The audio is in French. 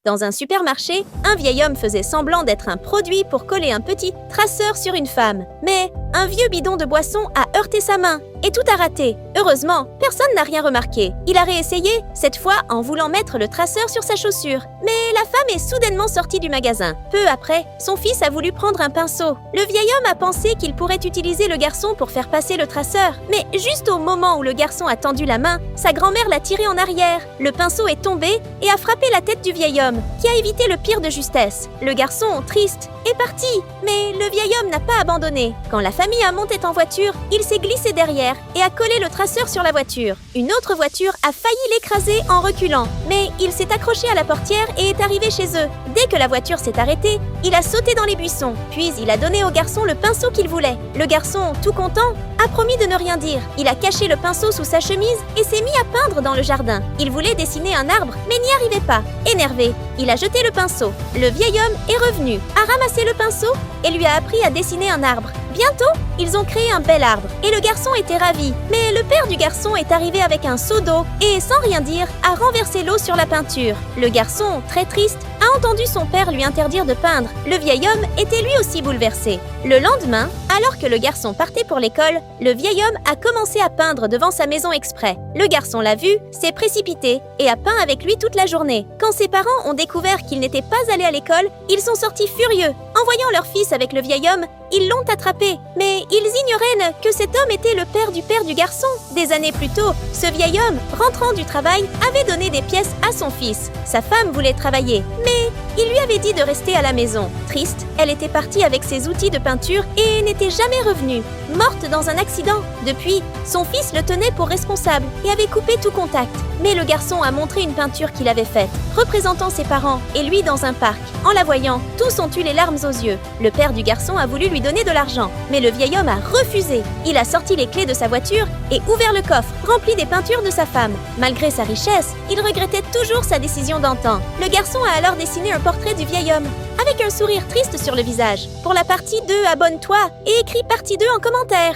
Dans un supermarché, un vieil homme faisait semblant d'être un produit pour coller un petit traceur sur une femme. Mais un vieux bidon de boisson a heurté sa main et tout a raté. Heureusement, personne n'a rien remarqué. Il a réessayé, cette fois en voulant mettre le traceur sur sa chaussure. Mais la femme est soudainement sortie du magasin. Peu après, son fils a voulu prendre un pinceau. Le vieil homme a pensé qu'il pourrait utiliser le garçon pour faire passer le traceur. Mais juste au moment où le garçon a tendu la main, sa grand-mère l'a tiré en arrière. Le pinceau est tombé et a frappé la tête du vieil homme, qui a évité le pire de justesse. Le garçon, triste, est parti. Mais le vieil homme n'a pas abandonné. Quand la famille a monté en voiture, il s'est glissé derrière et a collé le traceur sur la voiture. Une autre voiture a failli l'écraser en reculant, mais il s'est accroché à la portière et est arrivé chez eux. Dès que la voiture s'est arrêtée, il a sauté dans les buissons, puis il a donné au garçon le pinceau qu'il voulait. Le garçon, tout content, a promis de ne rien dire. Il a caché le pinceau sous sa chemise et s'est mis à peindre dans le jardin. Il voulait dessiner un arbre, mais n'y arrivait pas. Énervé, il a jeté le pinceau. Le vieil homme est revenu, a ramassé le pinceau et lui a appris à dessiner un arbre. Bientôt, ils ont créé un bel arbre et le garçon était ravi. Mais le père du garçon est arrivé avec un seau d'eau et, sans rien dire, a renversé l'eau sur la peinture. Le garçon, très triste, a entendu son père lui interdire de peindre. Le vieil homme était lui aussi bouleversé. Le lendemain, alors que le garçon partait pour l'école, le vieil homme a commencé à peindre devant sa maison exprès. Le garçon l'a vu, s'est précipité et a peint avec lui toute la journée. Quand ses parents ont découvert qu'il n'était pas allé à l'école, ils sont sortis furieux. En voyant leur fils avec le vieil homme, ils l'ont attrapé. Mais ils ignoraient que cet homme était le père du garçon. Des années plus tôt, ce vieil homme, rentrant du travail, avait donné des pièces à son fils. Sa femme voulait travailler, mais il lui avait dit de rester à la maison. Triste, elle était partie avec ses outils de peinture et n'était jamais revenue, morte dans un accident. Depuis, son fils le tenait pour responsable et avait coupé tout contact. Mais le garçon a montré une peinture qu'il avait faite, représentant ses parents et lui dans un parc. En la voyant, tous ont eu les larmes aux yeux. Le père du garçon a voulu lui donner de l'argent, mais le vieil homme a refusé. Il a sorti les clés de sa voiture et ouvert le coffre, rempli des peintures de sa femme. Malgré sa richesse, il regrettait toujours sa décision d'antan. Le garçon a alors dessiné un portrait du vieil homme, avec un sourire triste sur le visage. Pour la partie 2, abonne-toi et écris partie 2 en commentaire.